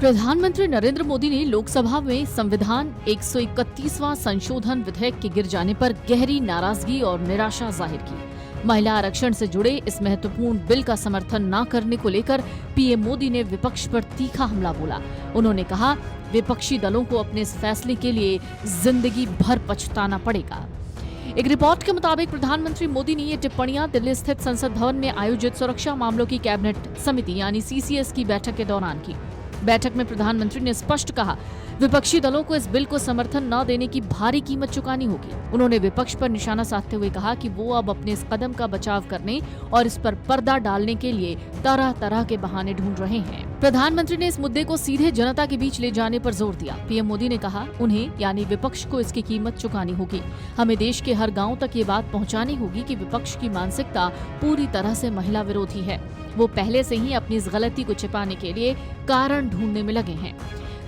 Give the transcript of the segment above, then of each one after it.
प्रधानमंत्री नरेंद्र मोदी ने लोकसभा में संविधान 131वां संशोधन विधेयक के गिर जाने पर गहरी नाराजगी और निराशा जाहिर की। महिला आरक्षण से जुड़े इस महत्वपूर्ण बिल का समर्थन न करने को लेकर पीएम मोदी ने विपक्ष पर तीखा हमला बोला। उन्होंने कहा, विपक्षी दलों को अपने इस फैसले के लिए जिंदगी भर पछताना पड़ेगा। एक रिपोर्ट के मुताबिक प्रधानमंत्री मोदी ने ये टिप्पणियां दिल्ली स्थित संसद भवन में आयोजित सुरक्षा मामलों की कैबिनेट समिति यानी सीसीएस की बैठक के दौरान की। बैठक में प्रधानमंत्री ने स्पष्ट कहा, विपक्षी दलों को इस बिल को समर्थन न देने की भारी कीमत चुकानी होगी। उन्होंने विपक्ष पर निशाना साधते हुए कहा कि वो अब अपने इस कदम का बचाव करने और इस पर पर्दा डालने के लिए तरह तरह के बहाने ढूंढ रहे हैं। प्रधानमंत्री ने इस मुद्दे को सीधे जनता के बीच ले जाने पर जोर दिया। पीएम मोदी ने कहा, उन्हें यानी विपक्ष को इसकी कीमत चुकानी होगी। हमें देश के हर गांव तक ये बात पहुंचानी होगी कि विपक्ष की मानसिकता पूरी तरह से महिला विरोधी है। वो पहले से ही अपनी इस गलती को छिपाने के लिए कारण ढूंढने में लगे हैं।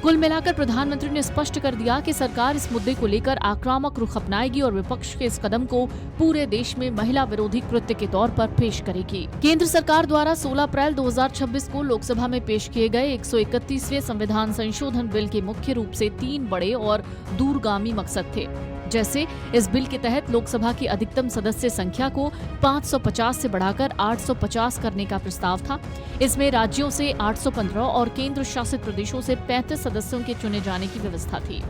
कुल मिलाकर प्रधानमंत्री ने स्पष्ट कर दिया कि सरकार इस मुद्दे को लेकर आक्रामक रुख अपनाएगी और विपक्ष के इस कदम को पूरे देश में महिला विरोधी कृत्य के तौर पर पेश करेगी। केंद्र सरकार द्वारा 16 अप्रैल 2026 को लोकसभा में पेश किए गए 131वें संविधान संशोधन बिल के मुख्य रूप से 3 बड़े और दूरगामी मकसद थे। जैसे इस बिल के तहत लोकसभा की अधिकतम सदस्य संख्या को 550 से बढ़ाकर 850 करने का प्रस्ताव था। इसमें राज्यों से 815 और केंद्र शासित प्रदेशों से 35 सदस्यों के चुने जाने की व्यवस्था थी।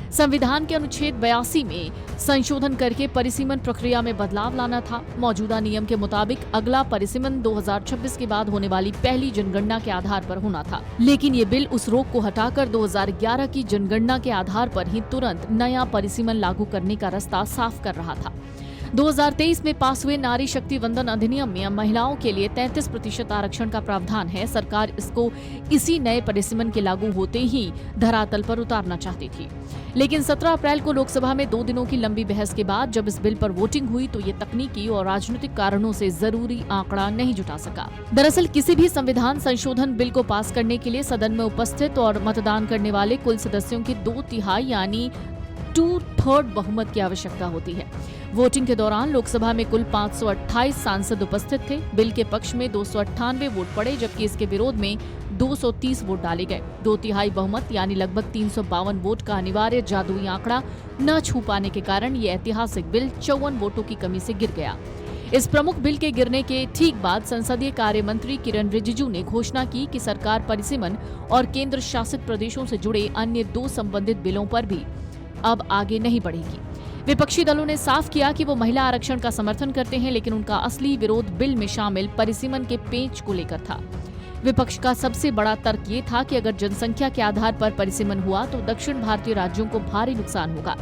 संविधान के अनुच्छेद 82 में संशोधन करके परिसीमन प्रक्रिया में बदलाव लाना था। मौजूदा नियम के मुताबिक अगला परिसीमन 2026 के बाद होने वाली पहली जनगणना के आधार पर होना था, लेकिन ये बिल उस रोक को हटाकर 2011 की जनगणना के आधार पर ही तुरंत नया परिसीमन लागू करने का रास्ता साफ कर रहा था। 2023 में पास हुए नारी शक्ति वंदन अधिनियम में महिलाओं के लिए 33% आरक्षण का प्रावधान है। सरकार इसको इसी नए परिसीमन के लागू होते ही धरातल पर उतारना चाहती थी, लेकिन 17 अप्रैल को लोकसभा में 2 दिनों की लंबी बहस के बाद जब इस बिल पर वोटिंग हुई तो ये तकनीकी और राजनीतिक कारणों से जरूरी आंकड़ा नहीं जुटा सका। दरअसल किसी भी संविधान संशोधन बिल को पास करने के लिए सदन में उपस्थित और मतदान करने वाले कुल सदस्यों की 2/3 यानी 2/3 बहुमत की आवश्यकता होती है। वोटिंग के दौरान लोकसभा में कुल 528 सांसद उपस्थित थे। बिल के पक्ष में 298 वोट पड़े, जबकि इसके विरोध में 230 वोट डाले गए। 2/3 बहुमत यानी लगभग 352 वोट का अनिवार्य जादुई आंकड़ा न छू पाने के कारण ये ऐतिहासिक बिल 54 वोटों की कमी से गिर गया। इस प्रमुख बिल के गिरने के ठीक बाद संसदीय कार्य मंत्री किरण रिजिजू ने घोषणा की कि सरकार परिसीमन और केंद्र शासित प्रदेशों से जुड़े अन्य 2 संबंधित बिलों पर भी अब आगे नहीं बढ़ेगी। विपक्षी दलों ने साफ किया कि वो महिला आरक्षण का समर्थन करते हैं, लेकिन उनका असली विरोध बिल में शामिल परिसीमन के पेंच को लेकर था। विपक्ष का सबसे बड़ा तर्क ये था कि अगर जनसंख्या के आधार पर परिसीमन हुआ तो दक्षिण भारतीय राज्यों को भारी नुकसान होगा।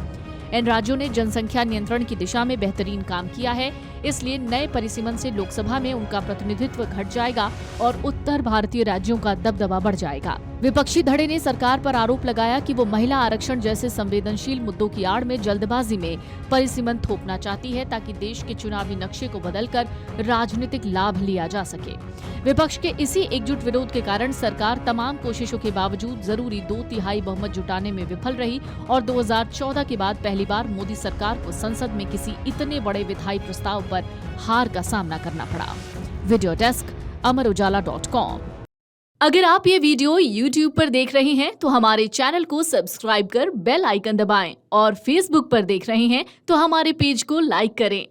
इन राज्यों ने जनसंख्या नियंत्रण की दिशा में बेहतरीन काम किया है, इसलिए नए परिसीमन से लोकसभा में उनका प्रतिनिधित्व घट जाएगा और उत्तर भारतीय राज्यों का दबदबा बढ़ जाएगा। विपक्षी धड़े ने सरकार पर आरोप लगाया कि वो महिला आरक्षण जैसे संवेदनशील मुद्दों की आड़ में जल्दबाजी में परिसीमन थोपना चाहती है, ताकि देश के चुनावी नक्शे को बदलकर राजनीतिक लाभ लिया जा सके। विपक्ष के इसी एकजुट विरोध के कारण सरकार तमाम कोशिशों के बावजूद जरूरी 2/3 बहुमत जुटाने में विफल रही और 2014 के बाद पहली बार मोदी सरकार को संसद में किसी इतने बड़े विधायी प्रस्ताव पर हार का सामना करना पड़ा। Video desk amarujala.com। अगर आप ये वीडियो YouTube पर देख रहे हैं तो हमारे चैनल को सब्सक्राइब कर बेल आइकन दबाएं और Facebook पर देख रहे हैं तो हमारे पेज को लाइक करें।